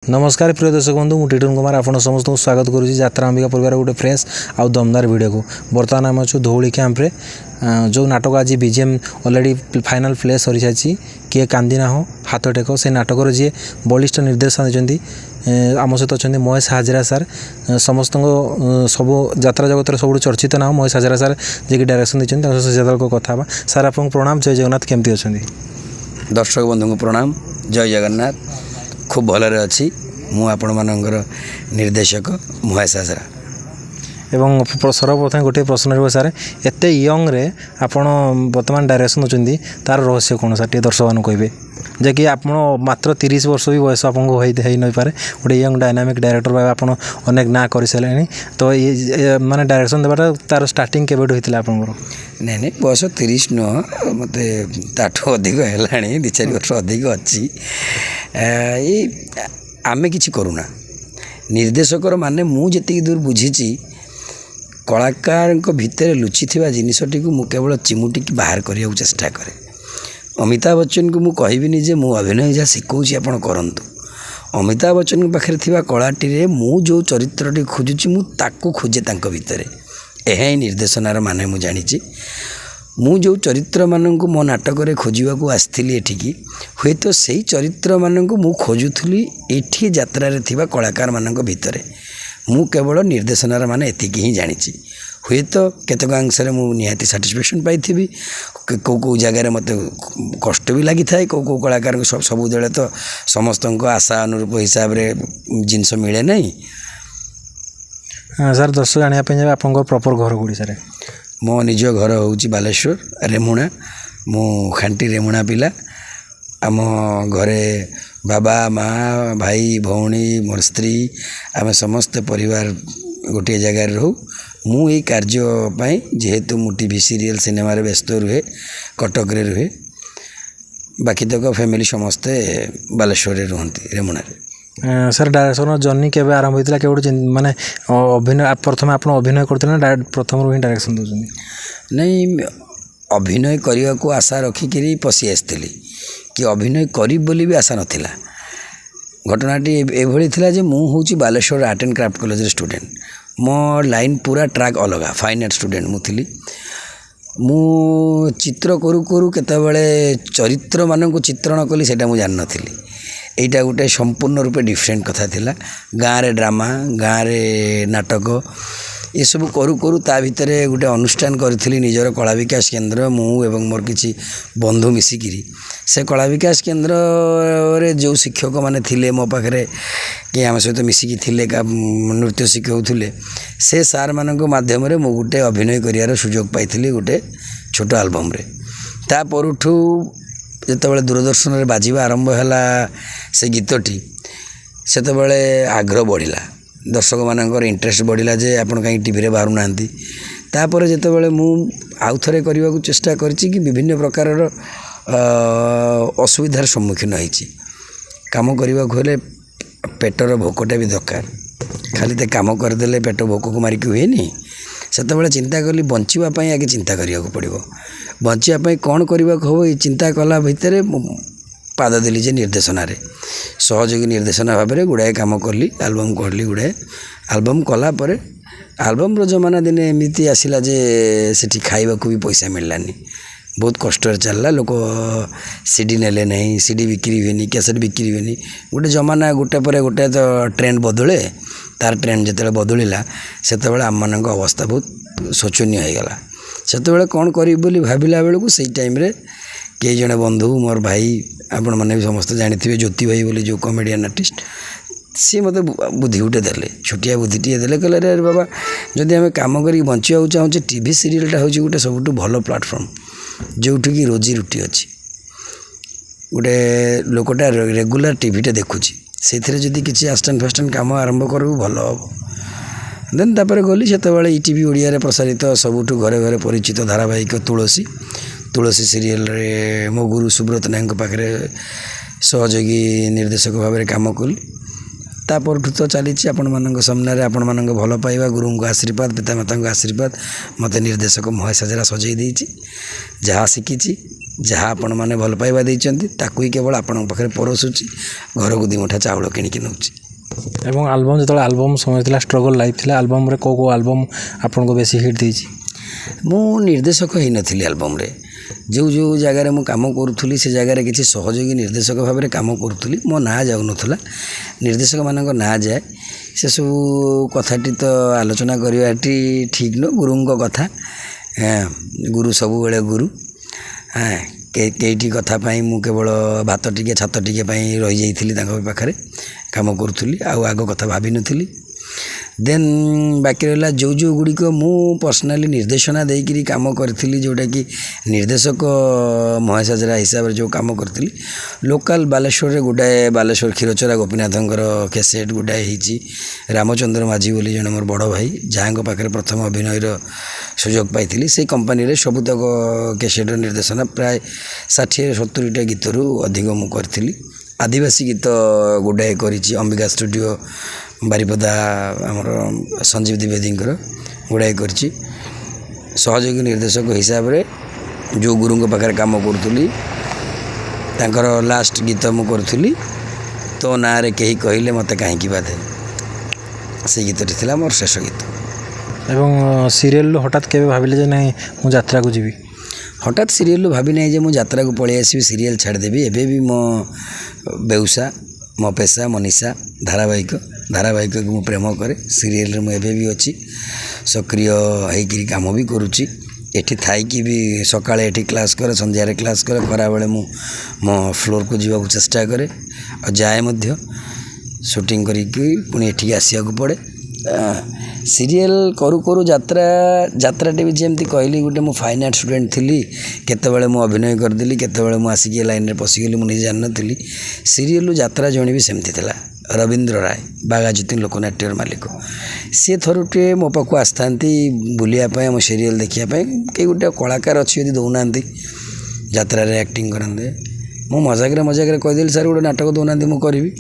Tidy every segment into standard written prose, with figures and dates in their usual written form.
नमस्कार प्रिय दर्शक बंधु मुझे टिटन कुमार आप समस्त स्वागत करुँच यात्रा अंबिका परिवार गोटे फ्रेश आउ दमदार वीडियो को बर्तमान आम अच्छु धौली कैंप्रे जो नाटक आज बीजीएम अलरेडी फाइनाल प्ले सरी सारी किए कांदिना हो हाथ टेक से नाटक जी बलिष्ठ निर्देशन देती आम सहित अच्छा महेश हाजरा सार समस्त सब यात्रा जगत सब चर्चित ना महेश हाजरा सार जी डायरेक्शन देते कथा सार आप प्रणाम जय जगन्नाथ केमती अच्छा दर्शक बंधु को प्रणाम जय जगन्नाथ खूब भलरे अच्छी मु आपण मानकर निर्देशक महेश हाजरा एवं सर्वप्रथम गोटे प्रश्न रही सार एत यंग रे आपण बर्तमान डायरेक्शन देते तार रहस्य कौन सार टे दर्शक मानक कहे जे कि आप मात्र 30 वर्ष भी बयस आपको नहीं पारे गोटे यंग डायनामिक डायरेक्टर भाव आप अनेक ना कर सारे तो ये माने डायरेक्शन देवाटा तार स्टार्टिंग केबेठु होइतिला आपनकर नहीं नहीं बयस 30 नुह मत ताठू अधिक है 2-4 वर्ष अधिक अच्छी आमे किसी करूना निर्देशकर माने मुझे दूर बुझी कलाकार भितर लुचि जिनसटी को केवल चिमुटी बाहर करने को चेष्टा करे अमिताभ बच्चन को मुझे कहबिनी जे मु अभिनय जहाँ शिखौची आपण करंतु अमिताभ बच्चन पाखे थिबा कलाटी मु जो चरित्रटी खोजुची मु ताको खोजे तांको भितर यह ही निर्देशनार माने मु जानी मु जो चरित्र मानक मो नाटक खोजा को आसती एठिकी हुए तो सही चरित्र मानक मु खोजुली एठी यात्रा थिबा कलाकार मानक भितर मु केवल निर्देशनार माने एतिकी ही जानी हुए तो केतक अंश निहाती साटिस्फैक्शन पाई कौ कौ जगार मत कष्ट भी लगी था कौ कौ कलाकार सबुदे तो समस्त आशा अनुरूप हिसाब से जिनस मिले नहीं सर दर्शक जानापी आप प्रॉपर घर कौड़ी सर मो निज घर हूँ बालेश्वर रेमुणा मु खांटी रेमुणा पिला आम घरे बाबा माँ भाई भौणी मोर स्त्री आम समस्त परिवार गोटे जगार रहू मु ये कार्यपाई जेहेतु मु टीवी सीरियल सिनेमा व्यस्त रुहे कटक रे रुहे बाकी तक फैमिली समस्ते बालेश्वर रुहती रेमुणा सर डायरेक्शन जर्नी केबे आरंभ होता के माने अभिनय प्रथम आप अभिनय करते प्रथम ही डायरेक्शन दौरान नहीं अभिनय करने को आशा रखिकी पशि आसती कि अभिनय करी बोली भी आशा नाला घटनाटी एभली थिला जे मु होची Baleshwar art and craft college student मो लाइन पूरा ट्रैक अलग फाइन आर्ट स्टूडेंट मु थिली मु चित्र करू करू केतबेले चरित्र मानक चित्रण कली सेटा मु जान नथिली एटा गोटे संपूर्ण रूपे डिफरेंट कथा थिला गाँव रे ड्रामा गाँव रे नाटक ये सब करू करू ता भितर गोटे अनुष्ठान करी निजर कला विकास केन्द्र मु एवं मोर किसी बंधु मिसिकी से कला विकास केन्द्र रे जो शिक्षक माने थिले मो पाखरे कि आम सहित मिसिकी थिले नृत्य शिखाउथिले से सार मानक माध्यम रे मु गोटे अभिनय करियार सुजोग पाइथिली गोटे छोट एल्बम रे ता परुठू जेतेबेले दूरदर्शन रे बाजिबा आरंभ हैला से गीतटी सेतेबेले आग्रह बढ़िला दर्शक मानकर इंटरेस्ट बढ़िला जे आपण कहीं टीवी रे बाहरु नांती तापर जेतेबेले मु आउ थरे करबा को चेष्टा करछि कि विभिन्न प्रकार असुविधार सम्मुखीन होइछि काम करबा को हेले पेटर भोकटा भी दरकार खाली ते काम करदेले पेट भोक को मारिक हुए नहीं सेतेबेले चिंता कली बंचिबा आगे चिंता करिया को पड़िबो बंचिबा कौन करबा को हो चिंता कला भितर पाद देली जे निर्देशना सहयोगी निर्देशना भाव में गुड़ाए कम कली एल्बम कली गुड़ाए एल्बम कला परे एल्बम जमाना दिने एमती आसला जे सेठी खाइबा को भी पैसा मिललानी बहुत कष्ट चलला लोक सीडी नेले नहीं सीडी बिक्री हुए कैसेट बिक्री हुए गोटे जमाना गोटे पर गोटे तो ट्रेंड बदले तार ट्रेंड जिते बदलिला से आम मान अवस्था बहुत शोचनीय होगला से कौन करी बोली भाविला बेलू से टाइम रे कई जड़े बंधु मोर भाई आपण मैंने भी समस्त जानी ज्योति भाई बोली जो कॉमेडियन आर्टिस्ट सी मत बुद्धि गुटे देले छोटिया बुद्धिटे देले कहले रे बाबा जदि आम कम कर बंचा चाहूँ टीवी सीरियलटा हूँ गोटे सब भल प्लाटफर्म जोठी की रोजी रुटी अच्छी गोटे लोकटा रेगुलर टीवीटे देखुची से जदि किसी आस्टान फास्टान कम आरंभ करू भल हम देन तापर गली से टीवी ओडिया प्रसारित सबुठू घरे घरे परिचित धारावाहिक तुलसी तुलसी सीरियल रे मो गुरु सुब्रत नायक पाखे सहयोगी निर्देशक भाव में कम कली तापरठू तो चली आपण मान सामने आपण मान भल पाइबा गुरु को आशीर्वाद पितामाता आशीर्वाद मत निर्देशक महेश हाजरा सजई देछि जहाँ शिखी ଯାହା ଆପଣମାନେ ଭଲ ପାଇବା ଦେଇଛନ୍ତି ତାକୁ ହିଁ କେବଳ ଆପଣଙ୍କ ପାଖରେ ପରସୁଛି, ଘରକୁ 2 ମୁଠା ଚାଉଳ କିଣିକି ନେଉଛି। ଏବଂ ଆଲବମ୍ ଯେତେବେଳେ ଆଲବମ୍ ସମୟ ଥିଲା, ଷ୍ଟ୍ରଗଲ୍ ଲାଇଫ୍ ଥିଲା, ଆଲବମ୍ରେ କେଉଁ ଆଲବମ୍ ଆପଣଙ୍କୁ ବେଶୀ ହିଟ୍ ଦେଇଛି? ମୁଁ ନିର୍ଦ୍ଦେଶକ ହେଇନଥିଲି ଆଲବମ୍ରେ। ଯେଉଁ ଜାଗାରେ ମୁଁ କାମ କରୁଥିଲି ସେ ଜାଗାରେ କିଛି ସହଯୋଗୀ ନିର୍ଦ୍ଦେଶକ ଭାବରେ କାମ କରୁଥିଲି। ମୋ ନାଁ ଯାଉନଥିଲା, ନିର୍ଦ୍ଦେଶକମାନଙ୍କ ନାଁ ଯାଏ। ସେସବୁ କଥାଟି ତ ଆଲୋଚନା କରିବାଟି ଠିକ୍ ନୁହଁ। ଗୁରୁଙ୍କ କଥା, ଗୁରୁ ସବୁବେଳେ ଗୁରୁ। କେଇଟି କଥା ପାଇଁ ମୁଁ କେବଳ ଭାତ ଟିକେ ଛାତ ଟିକେ ପାଇଁ ରହିଯାଇଥିଲି ତାଙ୍କ ପାଖରେ କାମ କରୁଥିଲି, ଆଉ ଆଗ କଥା ଭାବିନଥିଲି। ଦେନ୍ ବାକି ରହିଲା ଯେଉଁ ଗୁଡ଼ିକ ମୁଁ ପର୍ସନାଲି ନିର୍ଦ୍ଦେଶନା ଦେଇକରି କାମ କରିଥିଲି, ଯେଉଁଟାକି ନିର୍ଦ୍ଦେଶକ ମହେଶ ହାଜରା ହିସାବରେ ଯେଉଁ କାମ କରିଥିଲି, ଲୋକାଲ୍ ବାଲେଶ୍ୱରରେ ଗୁଡ଼ାଏ, ବାଲେଶ୍ୱର କ୍ଷୀରଚୋରା ଗୋପୀନାଥଙ୍କର କ୍ୟାସେଟ୍ ଗୁଡ଼ାଏ ହେଇଛି। ରାମଚନ୍ଦ୍ର ମାଝୀ ବୋଲି ଜଣେ ମୋର ବଡ଼ ଭାଇ, ଯାହାଙ୍କ ପାଖରେ ପ୍ରଥମ ଅଭିନୟର ସୁଯୋଗ ପାଇଥିଲି, ସେଇ କମ୍ପାନୀରେ ସବୁତକ କ୍ୟାସେଟ୍ର ନିର୍ଦ୍ଦେଶନା ପ୍ରାୟ 60-70ଟା ଗୀତରୁ ଅଧିକ ମୁଁ କରିଥିଲି। ଆଦିବାସୀ ଗୀତ ଗୁଡ଼ାଏ କରିଛି, ଅମ୍ବିକା ଷ୍ଟୁଡ଼ିଓ ବାରିପଦା ଆମର ସଞ୍ଜୀବ ଦ୍ୱିବେଦୀଙ୍କର ଗୁଡ଼ାଏ କରିଛି। ସହଯୋଗୀ ନିର୍ଦ୍ଦେଶକ ହିସାବରେ ଯେଉଁ ଗୁରୁଙ୍କ ପାଖରେ କାମ କରୁଥିଲି ତାଙ୍କର ଲାଷ୍ଟ ଗୀତ ମୁଁ କରୁଥିଲି, ତୋ ନାଁରେ କେହି କହିଲେ ମୋତେ କାହିଁକି ବାଧେ। ସେଇ ଗୀତଟି ଥିଲା ମୋର ଶେଷ ଗୀତ। ଏବଂ ସିରିଏଲରୁ ହଠାତ୍ କେବେ ଭାବିଲେ ଯେ ନାହିଁ ମୁଁ ଯାତ୍ରାକୁ ଯିବି? ହଠାତ୍ ସିରିଏଲରୁ ଭାବି ନାହିଁ ଯେ ମୁଁ ଯାତ୍ରାକୁ ପଳେଇ ଆସିବି, ସିରିଏଲ୍ ଛାଡ଼ିଦେବି। ଏବେ ବି ମୋ ବେଉସା, ମୋ ପେଶା, ମୋ ନିଶା ଧାରାବାହିକକୁ ମୁଁ ପ୍ରେମ କରେ। ସିରିଏଲରେ ମୁଁ ଏବେ ବି ଅଛି, ସକ୍ରିୟ ହେଇକିରି କାମ ବି କରୁଛି। ଏଠି ଥାଇକି ବି ସକାଳେ ଏଠି କ୍ଲାସ୍ କରେ, ସନ୍ଧ୍ୟାରେ କ୍ଲାସ୍ କରେ, ଖରାବେଳେ ମୁଁ ମୋ ଫ୍ଲୋରକୁ ଯିବାକୁ ଚେଷ୍ଟା କରେ ଆଉ ଯାଏ ମଧ୍ୟ। ସୁଟିଂ କରିକି ପୁଣି ଏଠିକି ଆସିବାକୁ ପଡ଼େ। ସିରିଏଲ୍ କରୁ କରୁ ଯାତ୍ରାଟେ ବି ଯେମିତି କହିଲି, ଗୋଟେ ମୁଁ ଫାଇନ୍ ଆର୍ଟ ଷ୍ଟୁଡ଼େଣ୍ଟ ଥିଲି। କେତେବେଳେ ମୁଁ ଅଭିନୟ କରିଦେଲି, କେତେବେଳେ ମୁଁ ଆସିକି ଏ ଲାଇନ୍ରେ ପଶିଗଲି, ମୁଁ ନିଜେ ଜାଣିନଥିଲି। ସିରିଏଲ୍ରୁ ଯାତ୍ରା ଜଣେ ବି ସେମିତି ଥିଲା, ରବୀନ୍ଦ୍ର ରାୟ, ବାଘାଯତୀନ ଲୋକନାଟ୍ୟର ମାଲିକ। ସିଏ ଥରୁଟିଏ ମୋ ପାଖକୁ ଆସିଥାନ୍ତି ବୁଲିବା ପାଇଁ, ଆମ ସିରିଏଲ୍ ଦେଖିବା ପାଇଁ। କେହି ଗୋଟେ କଳାକାର ଅଛି ଯଦି ଦେଉନାହାନ୍ତି ଯାତ୍ରାରେ ଆକ୍ଟିଂ କରନ୍ତେ। ମୁଁ ମଜାକରେ କହିଦେଲି, ସାର୍ ଗୋଟେ ନାଟକ ଦେଉନାହାନ୍ତି, ମୁଁ କରିବି।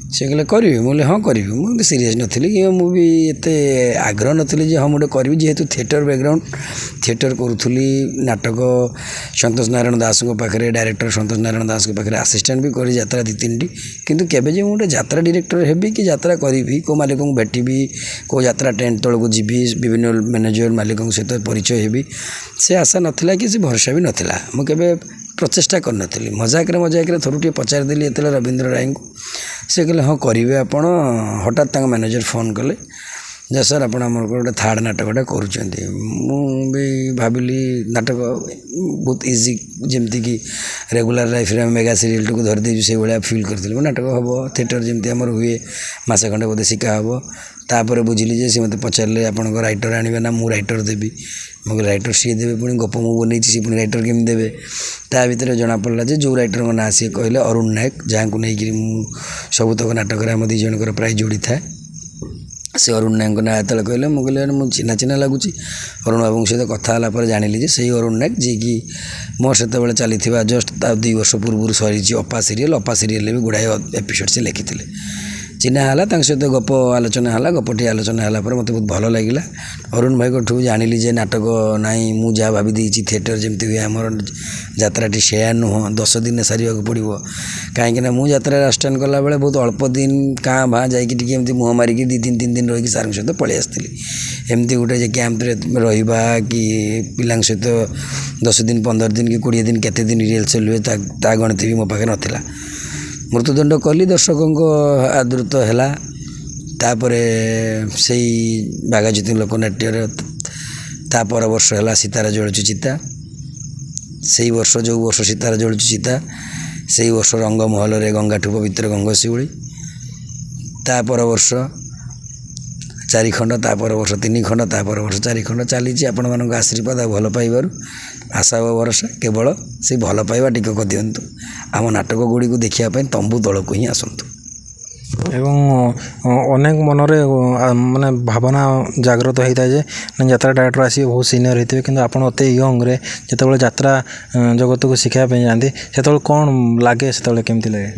ସେ କହିଲେ କରିବି? ମୁଁ କହିଲି ହଁ କରିବି। ମୁଁ ଏମିତି ସିରିୟସ୍ ନଥିଲି, କି ମୁଁ ବି ଏତେ ଆଗ୍ରହ ନଥିଲି ଯେ ହଁ ମୁଁ ଗୋଟେ କରିବି। ଯେହେତୁ ଥିଏଟର୍ ବ୍ୟାକ୍ଗ୍ରାଉଣ୍ଡ, ଥିଏଟର୍ କରୁଥିଲି, ନାଟକ ସନ୍ତୋଷ ନାରାୟଣ ଦାସଙ୍କ ପାଖରେ, ଡାଇରେକ୍ଟର ସନ୍ତୋଷ ନାରାୟଣ ଦାସଙ୍କ ପାଖରେ ଆସିଷ୍ଟାଣ୍ଟ ବି କରି ଯାତ୍ରା 2-3ଟି। କିନ୍ତୁ କେବେ ଯେ ମୁଁ ଗୋଟେ ଯାତ୍ରା ଡିରେକ୍ଟର ହେବି କି ଯାତ୍ରା କରିବି, କେଉଁ ମାଲିକଙ୍କୁ ଭେଟିବି, କେଉଁ ଯାତ୍ରା ଟେଣ୍ଟ ତଳକୁ ଯିବି, ବିଭିନ୍ନ ମ୍ୟାନେଜର ମାଲିକଙ୍କ ସହିତ ପରିଚୟ ହେବି, ସେ ଆଶା ନଥିଲା କି ସେ ଭରସା ବି ନଥିଲା। ମୁଁ କେବେ ପ୍ରଚେଷ୍ଟା କରିନଥିଲି। ମଜାକରେ ଥରୁଟିଏ ପଚାରିଦେଲି ଯେତେବେଳେ ରବୀନ୍ଦ୍ର ରାୟଙ୍କୁ, ସେ କହିଲେ ହଁ କରିବେ ଆପଣ। ହଠାତ୍ ତାଙ୍କ ମ୍ୟାନେଜର ଫୋନ୍ କଲେ ଯେ ସାର୍ ଆପଣ ଆମର ଗୋଟେ ଥାର୍ଡ଼ ନାଟକଟା କରୁଛନ୍ତି। ମୁଁ ବି ଭାବିଲି ନାଟକ ବହୁତ ଇଜି, ଯେମିତିକି ରେଗୁଲାର ଲାଇଫ୍ରେ ଆମେ ମେଗା ସିରିଏଲ୍ଟାକୁ ଧରିଦେଇଛୁ ସେଇଭଳିଆ ଫିଲ୍ କରିଥିଲି। ମୁଁ ନାଟକ ହେବ, ଥିଏଟର୍ ଯେମିତି ଆମର ହୁଏ, ମାସେ ଖଣ୍ଡେ ବୋଧେ ଶିଖା ହେବ। ତାପରେ ବୁଝିଲି ଯେ ସେ ମୋତେ ପଚାରିଲେ ଆପଣଙ୍କ ରାଇଟର୍ ଆଣିବେ ନା ମୁଁ ରାଇଟର୍ ଦେବି। ମୁଁ କହିଲି ରାଇଟର୍ ସିଏ ଦେବେ, ପୁଣି ଗପ ମୁଁ ବନେଇଛି, ସିଏ ପୁଣି ରାଇଟର୍ କେମିତି ଦେବେ। ତା ଭିତରେ ଜଣାପଡ଼ିଲା ଯେ ଯେଉଁ ରାଇଟର୍ଙ୍କ ନାଁ ସିଏ କହିଲେ ଅରୁଣ ନାୟକ, ଯାହାଙ୍କୁ ନେଇକିରି ମୁଁ ସବୁତକ ନାଟକରେ ଆମ 2 ଜଣଙ୍କର ପ୍ରାୟ ଯୋଡ଼ି ଥାଏ। ସେ ଅରୁଣ ନାୟକଙ୍କ ନାଁ ଯେତେବେଳେ କହିଲେ, ମୁଁ କହିଲି ମୁଁ ଚିହ୍ନା ଲାଗୁଛି। ଅରୁଣ ବାବୁଙ୍କ ସହିତ କଥା ହେଲା ପରେ ଜାଣିଲି ଯେ ସେଇ ଅରୁଣ ନାୟକ, ଯିଏକି ମୋର ସେତେବେଳେ ଚାଲିଥିବା ଜଷ୍ଟ ତା 2 ବର୍ଷ ପୂର୍ବରୁ ସରିଛି ଅପା ସିରିଏଲ୍ରେ ବି ଗୁଡ଼ାଏ ଏପିସୋଡ଼ ସେ ଲେଖିଥିଲେ। ଚିହ୍ନା ହେଲା, ତାଙ୍କ ସହିତ ଗପ ଆଲୋଚନା ହେଲା। ଗପଟି ଆଲୋଚନା ହେଲା ପରେ ମୋତେ ବହୁତ ଭଲ ଲାଗିଲା। ଅରୁଣ ଭାଇଙ୍କଠୁ ଜାଣିଲି ଯେ ନାଟକ ନାହିଁ, ମୁଁ ଯାହା ଭାବି ଦେଇଛି ଥିଏଟର୍ ଯେମିତି ହୁଏ ଆମର ଯାତ୍ରାଟି ସେୟା ନୁହଁ, 10 ଦିନରେ ସାରିବାକୁ ପଡ଼ିବ। କାହିଁକିନା ମୁଁ ଯାତ୍ରାରେ ଆସିଷ୍ଟାଣ୍ଟ କଲାବେଳେ ବହୁତ ଅଳ୍ପ ଦିନ କାଁ ଭାଁ ଯାଇକି ଟିକେ ଏମିତି ମୁହଁ ମାରିକି 2-3 ଦିନ ରହିକି ସାର୍ଙ୍କ ସହିତ ପଳେଇ ଆସିଥିଲି। ଏମିତି ଗୋଟେ ଯେ କ୍ୟାମ୍ପରେ ରହିବା କି ପିଲାଙ୍କ ସହିତ 10 ଦିନ, 15 ଦିନ କି 20 ଦିନ କେତେ ଦିନ ରିହର୍ସାଲ୍ ହୁଏ ତା ଗଣିତ ବି ମୋ ପାଖରେ ନଥିଲା। ମୃତ୍ୟୁଦଣ୍ଡ କଲି, ଦର୍ଶକଙ୍କ ଆଦୃତ ହେଲା। ତାପରେ ସେଇ ବାଘାଯତୀନ ଲୋକନାଟ୍ୟରେ ତା ପର ବର୍ଷ ହେଲା ସିତାରା ଜଳୁଛି ଚିତା। ସେଇ ବର୍ଷ ଯେଉଁ ବର୍ଷ ସିତାରା ଜଳୁଛି ଚିତା, ସେଇ ବର୍ଷ ରଙ୍ଗମହଲରେ ଗଙ୍ଗାଠୁ ପବିତ୍ର ଗଙ୍ଗଶିଉଳି। ତା ପର ବର୍ଷ 4 ଖଣ୍ଡ, ତା ପର ବର୍ଷ 3 ଖଣ୍ଡ, ତା ପର ବର୍ଷ 4 ଖଣ୍ଡ ଚାଲିଛି। ଆପଣମାନଙ୍କ ଆଶୀର୍ବାଦ ଆଉ ଭଲ ପାଇବାରୁ ଆଶା ଓ ଭରସା, କେବଳ ସେଇ ଭଲ ପାଇବା ଟିକକ ଦିଅନ୍ତୁ। ଆମ ନାଟକ ଗୁଡ଼ିକୁ ଦେଖିବା ପାଇଁ ତମ୍ବୁ ତଳକୁ ହିଁ ଆସନ୍ତୁ। ଏବଂ ଅନେକ ମନରେ ମାନେ ଭାବନା ଜାଗ୍ରତ ହୋଇଥାଏ ଯେ ଯାତ୍ରା ଡାଇରେକ୍ଟର ଆସିବେ ବହୁତ ସିନିୟର ହେଇଥିବେ, କିନ୍ତୁ ଆପଣ ଅତି ୟଙ୍ଗରେ ଯେତେବେଳେ ଯାତ୍ରା ଜଗତକୁ ଶିଖାଇବା ପାଇଁ ଯାଆନ୍ତି, ସେତେବେଳେ କ'ଣ ଲାଗେ, ସେତେବେଳେ କେମିତି ଲାଗେ?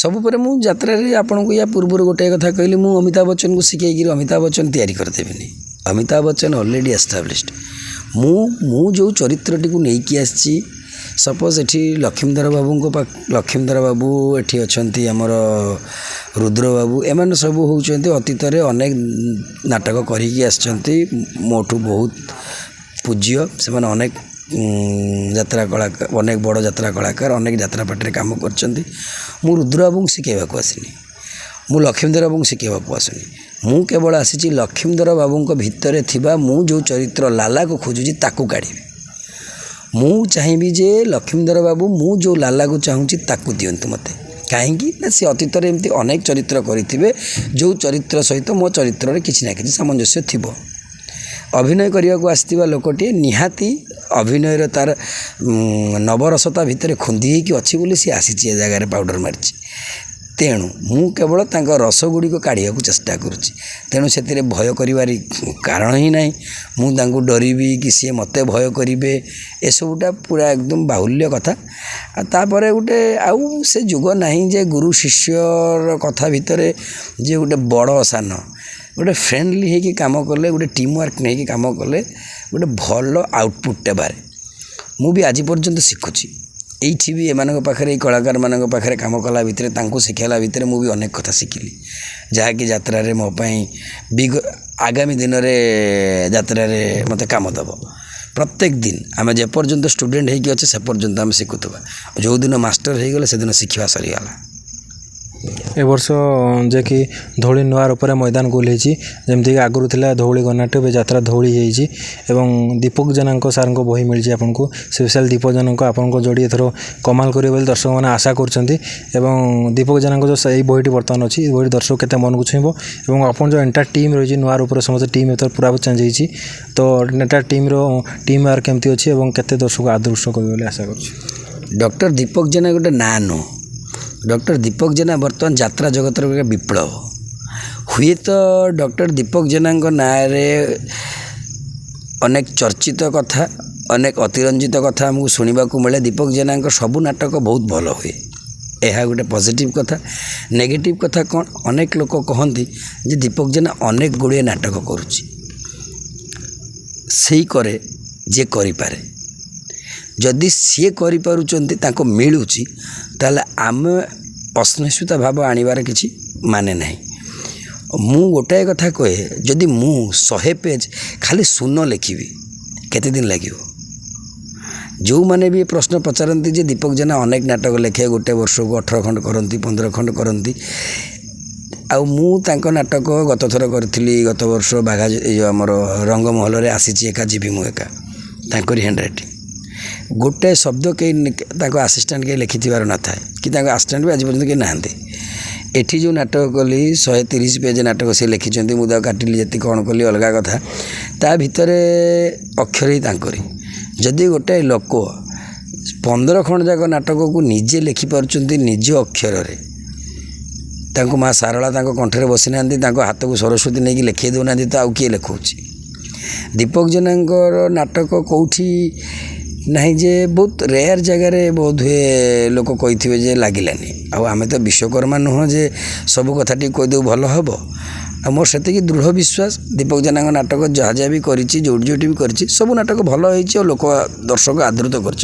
ସବୁ ପରେ ମୁଁ ଯାତ୍ରାରେ ଆପଣଙ୍କୁ ୟା ପୂର୍ବରୁ ଗୋଟାଏ କଥା କହିଲି, ମୁଁ ଅମିତାଭ ବଚ୍ଚନକୁ ଶିଖେଇକିରି ଅମିତାଭ ବଚ୍ଚନ ତିଆରି କରିଦେବିନି। Amitabh Bachchan already established. ମୁଁ ଯେଉଁ ଚରିତ୍ରଟିକୁ ନେଇକି ଆସିଛି ସପୋଜ୍ ଏଠି ଲକ୍ଷ୍ମୀଧର ଲକ୍ଷ୍ମୀଧର ବାବୁ ଏଠି ଅଛନ୍ତି ଆମର ରୁଦ୍ର ବାବୁ ଏମାନେ ସବୁ ହେଉଛନ୍ତି ଅତୀତରେ ଅନେକ ନାଟକ କରିକି ଆସିଛନ୍ତି ମୋଠୁ ବହୁତ ପୂଜ୍ୟ ସେମାନେ ଅନେକ ଯାତ୍ରା କଳାକାର ଅନେକ ବଡ଼ ଯାତ୍ରା କଳାକାର ଅନେକ ଯାତ୍ରା ପାର୍ଟିରେ କାମ କରିଛନ୍ତି ମୁଁ ରୁଦ୍ର ବାବୁଙ୍କୁ ଶିଖାଇବାକୁ ଆସିନି ମୁଁ ଲକ୍ଷ୍ମୀଧର ବାବୁଙ୍କୁ ଶିଖାଇବାକୁ ଆସୁନି ମୁଁ କେବଳ ଆସିଛି ଲକ୍ଷ୍ମୀଧର ବାବୁଙ୍କ ଭିତରେ ଥିବା ମୁଁ ଯେଉଁ ଚରିତ୍ର ଲାଲାକୁ ଖୋଜୁଛି ତାକୁ କାଢ଼ିବି ମୁଁ ଚାହିଁବି ଯେ ଲକ୍ଷ୍ମୀଧର ବାବୁ ମୁଁ ଯେଉଁ ଲାଲାକୁ ଚାହୁଁଛି ତାକୁ ଦିଅନ୍ତୁ ମୋତେ କାହିଁକି ନା ସେ ଅତୀତରେ ଏମିତି ଅନେକ ଚରିତ୍ର କରିଥିବେ ଯେଉଁ ଚରିତ୍ର ସହିତ ମୋ ଚରିତ୍ରରେ କିଛି ନା କିଛି ସାମଞ୍ଜସ୍ୟ ଥିବ ଅଭିନୟ କରିବାକୁ ଆସିଥିବା ଲୋକଟିଏ ନିହାତି ଅଭିନୟର ତା'ର ନବରସତା ଭିତରେ ଖୁନ୍ଦି ହେଇକି ଅଛି ବୋଲି ସେ ଆସିଛି ଏ ଜାଗାରେ ପାଉଡ଼ର ମାରିଛି ତେଣୁ ମୁଁ କେବଳ ତାଙ୍କ ରସଗୁଡ଼ିକ କାଢ଼ିବାକୁ ଚେଷ୍ଟା କରୁଛି ତେଣୁ ସେଥିରେ ଭୟ କରିବାର କାରଣ ହିଁ ନାହିଁ ମୁଁ ତାଙ୍କୁ ଡରିବି କି ସିଏ ମୋତେ ଭୟ କରିବେ ଏସବୁଟା ପୁରା ଏକଦମ ବାହୁଲ୍ୟ କଥା ଆଉ ତାପରେ ଗୋଟେ ଆଉ ସେ ଯୁଗ ନାହିଁ ଯେ ଗୁରୁ ଶିଷ୍ୟର କଥା ଭିତରେ ଯେ ଗୋଟେ ବଡ଼ ସାନ ଗୋଟେ ଫ୍ରେଣ୍ଡଲି ହେଇକି କାମ କଲେ ଗୋଟେ ଟିମ୍ ୱାର୍କ ନେଇକି କାମ କଲେ ଗୋଟେ ଭଲ ଆଉଟପୁଟ୍ଟେ ବାହାରେ ମୁଁ ବି ଆଜି ପର୍ଯ୍ୟନ୍ତ ଶିଖୁଛି ଏଇଠି ବି ଏମାନଙ୍କ ପାଖରେ ଏଇ କଳାକାରମାନଙ୍କ ପାଖରେ କାମ କଲା ଭିତରେ ତାଙ୍କୁ ଶିଖାଇଲା ଭିତରେ ମୁଁ ବି ଅନେକ କଥା ଶିଖିଲି ଯାହାକି ଯାତ୍ରାରେ ମୋ ପାଇଁ ଆଗାମୀ ଦିନରେ ଯାତ୍ରାରେ ମୋତେ କାମ ଦେବ ପ୍ରତ୍ୟେକ ଦିନ ଆମେ ଯେପର୍ଯ୍ୟନ୍ତ ଷ୍ଟୁଡେଣ୍ଟ ହେଇକି ଅଛେ ସେ ପର୍ଯ୍ୟନ୍ତ ଆମେ ଶିଖୁଥିବା ଯେଉଁଦିନ ମାଷ୍ଟର ହେଇଗଲେ ସେଦିନ ଶିଖିବା ସରିଗଲା ए वर्ष जे कि धौली नुआर उपरे मैदान गोल होती जमीक आगुरी थिला धौली गणनाट्य ए यात्रा धौली होती एवं दीपक जेना सार बही मिली आपको स्पेशल दीपक जेना आपको जोड़ी एथर कमाल करेंगे बोली दर्शक मैंने आशा कर दीपक जेना जो यही बहीटी बर्तमान अच्छी बही दर्शक केते मन को छुईब और आप जो एंटायर टीम रही नुआर उपर समस्त टीम एथर पूरा चेंज होती तो एंटायर टीम वर्क केमती अच्छी और केते दर्शक आदृष्ट कर आशा कर डॉक्टर दीपक जेना गोटे ना नो डॉक्टर दीपक जेना बर्तमान यात्रा जगतर एक विप्लव हुए तो डॉक्टर दीपक जेना नाँ अनेक चर्चित कथा अनेक अतिरंजित कथा आमको शुणा मिले दीपक जेना सबू नाटक बहुत भल हुए यह गोटे पॉजिटिव कथा नेगेटिव कथा कौन अनेक लोक कहती जे दीपक जेना अनेक गुड़िए नाटक करुच्ची से करे जे करें जदि सी कर मिलूँ ताले आम अस्मिता भाव आणवार किसी माने ना मु गोटाए कथा कहे जदि मु 100 पेज खाली शून्य लिखी केते दिन लगे जो मैंने भी प्रश्न पचारती जे दीपक जेना अनेक नाटक लिखे गोटे वर्ष को 18 खंड करती 15 खंड करती आउ तांको नाटक गत थर करी गत वर्ष बाघा जो आम रंगमहल आसी एका जीवी मु एका हैंड राइटिंग गोटे शब्द कई आसिस्टाट कहीं लिखिथिबार न था कि आसिस्टाट भी आज पर्यटन कहीं नहांती एठी जो नाटक कली 130 पेज नाटक से लिखिं मुझे काटिली जी कौन कली अलग कथा ता भितर अक्षर ही तांकरी जदि गोटे लोक 15 खंड जाक नाटक को निजे लिखिपार्चंती निज अक्षर तांको माँ सारला कंठरे बसी ना हाथ को सरस्वती नहीं लिखे देना तो आउ किए लिखौची दीपक जेना नाटक कौटी नहीं जे बहुत रेयर जगार बहुत हुए लोक कही जे लगिलानी आम तो विश्वकर्मा नुह जे सब कथा कहीदे भल हम मोर से दृढ़ विश्वास दीपक जेना नाटक जहाँ जहाँ भी करी जोटी भी करी सब नाटक भल हो लोक दर्शक आदृत कर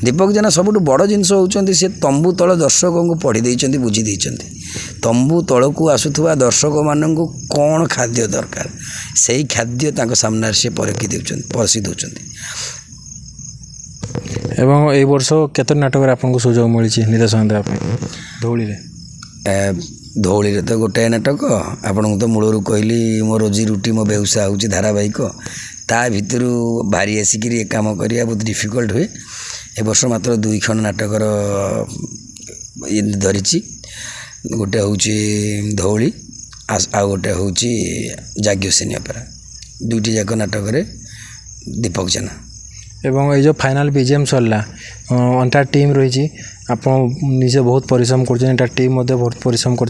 दीपक जेना सबुठ बड़ जिनस होती से तंबू तल दर्शक को पढ़ी देते बुझी तंबू तल को आसुवा दर्शक मान कौन खाद्य दरकार से ही खाद्य सामने से परसी दौरान एवं ए वर्ष केतन नाटक आपको सुजोग मिली निर्देशन देवाई धौली धौली तो गोटाए नाटक आपन तो मूलरू कहली मो रोजी रुटी मो व्यवसाय हूँ धारावाहिक ता भितर भारी आसिक काम करा बहुत डिफिकल्ट हुए ए वर्ष मात्र 2 खंड नाटकर ये धरी गोटे हूँ धौली आ गोटे हूँ जाग्यसेनी अपेरा 2टी जाक नाटक दीपक जेना एवं ये फाइनल बीजीएम सरला अंटा टीम रही आप निजे बहुत परिश्रम कर टीम बहुत परिश्रम कर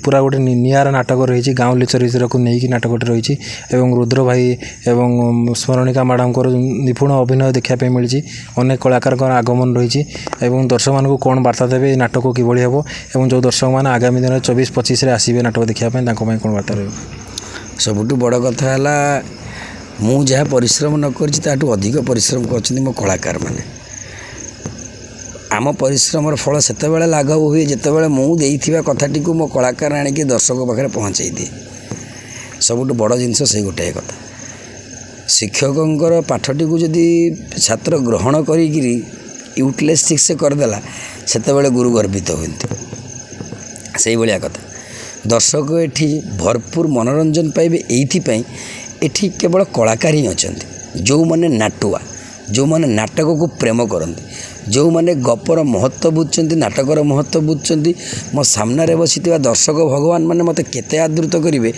पूरा गोटे निआर नाटक रही गाँवली चरित्र को लेकिन नाटक रही रुद्र भाई एवं स्मरणिका मैडम को निपुण अभिनय देखापी मिली अनेक कलाकार आगमन रही दर्शक मान कौन बार्ता देवे नाटक किभली हम और जो दर्शक मैंने आगामी दिन 24-25 आसवे नाटक देखापी कौन बार्ता रही सबुठ बड़ कथा ମୁଁ ଯାହା ପରିଶ୍ରମ ନ କରିଛି ତାଠୁ ଅଧିକ ପରିଶ୍ରମ କରୁଛନ୍ତି ମୋ କଳାକାରମାନେ। ଆମ ପରିଶ୍ରମର ଫଳ ସେତେବେଳେ ଲାଘବ ହୁଏ ଯେତେବେଳେ ମୁଁ ଦେଇଥିବା କଥାଟିକୁ ମୋ କଳାକାର ଆଣିକି ଦର୍ଶକ ପାଖରେ ପହଞ୍ଚାଇ ଦିଏ। ସବୁଠୁ ବଡ଼ ଜିନିଷ ସେଇ ଗୋଟାଏ କଥା। ଶିକ୍ଷକଙ୍କର ପାଠଟିକୁ ଯଦି ଛାତ୍ର ଗ୍ରହଣ କରିକିରି ୟୁଟିଲାଇଜ୍ ଠିକ୍ସେ କରିଦେଲା ସେତେବେଳେ ଗୁରୁ ଗର୍ବିତ ହୁଅନ୍ତି। ସେଇଭଳିଆ କଥା। ଦର୍ଶକ ଏଠି ଭରପୁର ମନୋରଞ୍ଜନ ପାଇବେ ଏଇଥିପାଇଁ ଏଠି କେବଳ କଳାକାର ହିଁ ଅଛନ୍ତି, ଯେଉଁମାନେ ନାଟୁଆ, ଯେଉଁମାନେ ନାଟକକୁ ପ୍ରେମ କରନ୍ତି, ଯେଉଁମାନେ ଗପର ମହତ୍ତ୍ୱ ବୁଝୁଛନ୍ତି, ନାଟକର ମହତ୍ତ୍ୱ ବୁଝୁଛନ୍ତି। ମୋ ସାମ୍ନାରେ ବସିଥିବା ଦର୍ଶକ ଭଗବାନ ମାନେ ମୋତେ କେତେ ଆଦୃତ କରିବେ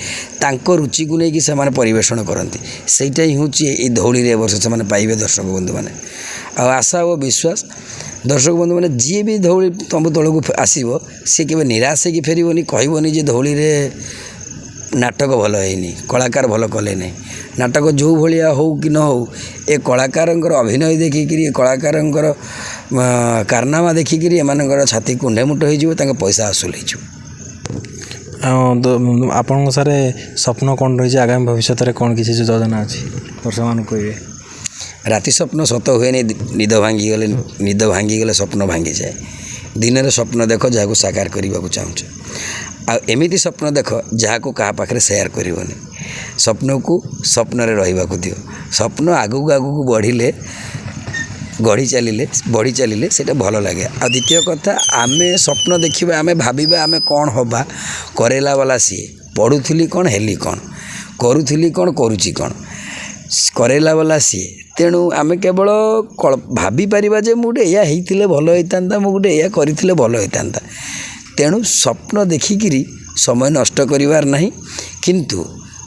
ତାଙ୍କ ରୁଚିକୁ ନେଇକି ସେମାନେ ପରିବେଷଣ କରନ୍ତି। ସେଇଟା ହିଁ ହେଉଛି ଏଇ ଧଉଳିରେ ଏ ବର୍ଷ ସେମାନେ ପାଇବେ ଦର୍ଶକ ବନ୍ଧୁମାନେ। ଆଉ ଆଶା ଓ ବିଶ୍ୱାସ ଦର୍ଶକ ବନ୍ଧୁମାନେ ଯିଏ ବି ଧଉଳି ତମ୍ବୁ ତଳକୁ ଆସିବ ସିଏ କେବେ ନିରାଶ ହେଇକି ଫେରିବନି, କହିବନି ଯେ ଧଉଳିରେ ନାଟକ ଭଲ ହେଇନି, କଳାକାର ଭଲ କଲେ ନାହିଁ। ନାଟକ ଯେଉଁ ଭଳିଆ ହେଉ କି ନ ହେଉ ଏ କଳାକାରଙ୍କର ଅଭିନୟ ଦେଖିକିରି, ଏ କଳାକାରଙ୍କର କାରନାମା ଦେଖିକିରି ଏମାନଙ୍କର ଛାତି କୁଣ୍ଢେମୁଣ୍ଢ ହେଇଯିବ, ତାଙ୍କ ପଇସା ଅସୁଲ ହେଇଯିବ। ଆପଣଙ୍କ ସାର୍ ସ୍ୱପ୍ନ କ'ଣ ରହିଛି ଆଗାମୀ ଭବିଷ୍ୟତରେ, କ'ଣ କିଛି ଯୋଜନା ଅଛି ଦର୍ଶକମାନଙ୍କୁ କହିବେ? ରାତି ସ୍ୱପ୍ନ ସତ ହୁଏନି, ନିଦ ଭାଙ୍ଗିଗଲେ ସ୍ୱପ୍ନ ଭାଙ୍ଗିଯାଏ। ଦିନରେ ସ୍ୱପ୍ନ ଦେଖ ଯାହାକୁ ସାକାର କରିବାକୁ ଚାହୁଁଛ, ଆଉ ଏମିତି ସ୍ୱପ୍ନ ଦେଖ ଯାହାକୁ କାହା ପାଖରେ ସେୟାର କରିବନି। ସ୍ୱପ୍ନକୁ ସ୍ୱପ୍ନରେ ରହିବାକୁ ଦିଅ। ସ୍ୱପ୍ନ ଆଗକୁ ଆଗକୁ ବଢ଼ି ଚାଲିଲେ ସେଇଟା ଭଲ ଲାଗେ। ଆଉ ଦ୍ୱିତୀୟ କଥା, ଆମେ ସ୍ୱପ୍ନ ଦେଖିବା, ଆମେ ଭାବିବା ଆମେ କ'ଣ ହେବା, କରେଇଲା ବାଲା ସିଏ। ପଢ଼ୁଥିଲି କ'ଣ, ହେଲି କ'ଣ, କରୁଥିଲି କ'ଣ, କରୁଛି କ'ଣ, କରେଇଲା ବାଲା ସିଏ। ତେଣୁ ଆମେ କେବଳ ଭାବିପାରିବା ଯେ ମୁଁ ଗୋଟେ ଏଇଆ ହେଇଥିଲେ ଭଲ ହେଇଥାନ୍ତା, ମୁଁ ଗୋଟେ ଏଇଆ କରିଥିଲେ ଭଲ ହେଇଥାନ୍ତା। ତେଣୁ ସ୍ୱପ୍ନ ଦେଖିକିରି ସମୟ ନଷ୍ଟ କରିବାର ନାହିଁ। କିନ୍ତୁ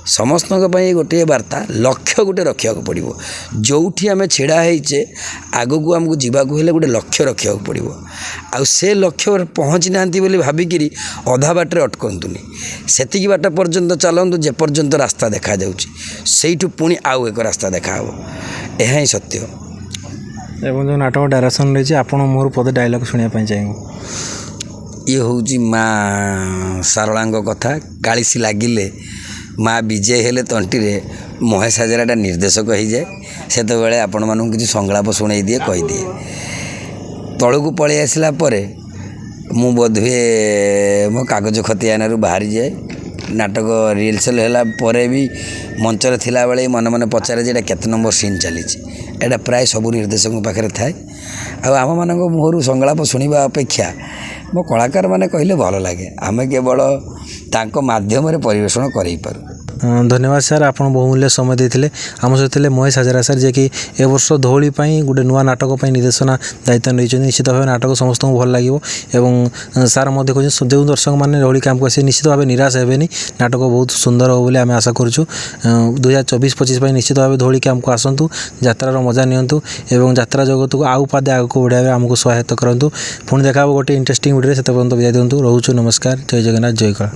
ସମସ୍ତଙ୍କ ପାଇଁ ଗୋଟିଏ ବାର୍ତ୍ତା, ଲକ୍ଷ୍ୟ ଗୋଟେ ରଖିବାକୁ ପଡ଼ିବ। ଯେଉଁଠି ଆମେ ଛିଡ଼ା ହେଇଛେ ଆଗକୁ ଆମକୁ ଯିବାକୁ ହେଲେ ଗୋଟେ ଲକ୍ଷ୍ୟ ରଖିବାକୁ ପଡ଼ିବ। ଆଉ ସେ ଲକ୍ଷ୍ୟରେ ପହଞ୍ଚି ନାହାନ୍ତି ବୋଲି ଭାବିକିରି ଅଧା ବାଟରେ ଅଟକନ୍ତୁନି। ସେତିକି ବାଟ ପର୍ଯ୍ୟନ୍ତ ଚାଲନ୍ତୁ ଯେପର୍ଯ୍ୟନ୍ତ ରାସ୍ତା ଦେଖାଯାଉଛି, ସେଇଠୁ ପୁଣି ଆଉ ଏକ ରାସ୍ତା ଦେଖାହେବ। ଏହା ହିଁ ସତ୍ୟ। ଏବଂ ଯେଉଁ ନାଟକ ଡାଇରେକ୍ସନ୍ ରହିଛି ଆପଣ ମୋର ପଦେ ଡାଇଲଗ୍ ଶୁଣିବା ପାଇଁ ଚାହିଁବୁ। ଇଏ ହେଉଛି ମା ଶାରଳାଙ୍କ କଥା। କାଳିଶୀ ଲାଗିଲେ ମା ବିଜେ ହେଲେ ତଣ୍ଟିରେ, ମହେଶ ହାଜରାଟା ନିର୍ଦ୍ଦେଶକ ହେଇଯାଏ। ସେତେବେଳେ ଆପଣମାନଙ୍କୁ କିଛି ସଂଳାପ ଶୁଣେଇ ଦିଏ, କହିଦିଏ। ତଳକୁ ପଳେଇ ଆସିଲା ପରେ ମୁଁ ବୋଧହୁଏ ମୋ କାଗଜ ଖତିଆନାରୁ ବାହାରିଯାଏ। ନାଟକ ରିହର୍ସାଲ୍ ହେଲା ପରେ ବି ମଞ୍ଚରେ ଥିଲାବେଳେ ମନେ ମନେ ପଚାରେ ଯେ ଏଇଟା କେତେ ନମ୍ବର ସିନ୍ ଚାଲିଛି। ଏଇଟା ପ୍ରାୟ ସବୁ ନିର୍ଦ୍ଦେଶକଙ୍କ ପାଖରେ ଥାଏ। ଆଉ ଆମମାନଙ୍କ ମୁହଁରୁ ସଂଳାପ ଶୁଣିବା ଅପେକ୍ଷା ମୋ କଳାକାରମାନେ କହିଲେ ଭଲ ଲାଗେ। ଆମେ କେବଳ ତାଙ୍କ ମାଧ୍ୟମରେ ପରିବେଷଣ କରେଇପାରୁ। ଧନ୍ୟବାଦ ସାର୍, ଆପଣ ବହୁମୂଲ୍ୟ ସମୟ ଦେଇଥିଲେ। ଆମ ସହିତ ଥିଲେ ମହେଶ ହାଜରା ସାର୍, ଯିଏକି ଏ ବର୍ଷ ଧଉଳି ପାଇଁ ଗୋଟେ ନୂଆ ନାଟକ ପାଇଁ ନିର୍ଦ୍ଦେଶନା ଦାୟିତ୍ୱ ନେଇଛନ୍ତି। ନିଶ୍ଚିତ ଭାବେ ନାଟକ ସମସ୍ତଙ୍କୁ ଭଲ ଲାଗିବ। ଏବଂ ସାର୍ ମଧ୍ୟ କହିଛନ୍ତି ଯେଉଁ ଦର୍ଶକମାନେ ଧଉଳି କ୍ୟାମ୍ପକୁ ଆସିବେ ନିଶ୍ଚିତ ଭାବେ ନିରାଶ ହେବେନି, ନାଟକ ବହୁତ ସୁନ୍ଦର ହେବ ବୋଲି ଆମେ ଆଶା କରୁଛୁ। 2024-25 ପାଇଁ ନିଶ୍ଚିତ ଭାବେ ଧଉଳି କ୍ୟାମ୍ପକୁ ଆସନ୍ତୁ, ଯାତ୍ରାର ମଜା ନିଅନ୍ତୁ ଏବଂ ଯାତ୍ରା ଜଗତକୁ ଆଉ ପାଦେ ଆଗକୁ ବଢ଼ାଇବାରେ ଆମକୁ ସହାୟତା କରନ୍ତୁ। ପୁଣି ଦେଖା ହେବ ଗୋଟେ ଇଣ୍ଟରେଷ୍ଟିଂ ଭିଡ଼ିଓରେ। ସେତେ ପର୍ଯ୍ୟନ୍ତ ବିଦାୟ ଦିଅନ୍ତୁ। ରହୁଛୁ, ନମସ୍କାର, ଜୟ ଜଗନ୍ନାଥ, ଜୟ କଳା।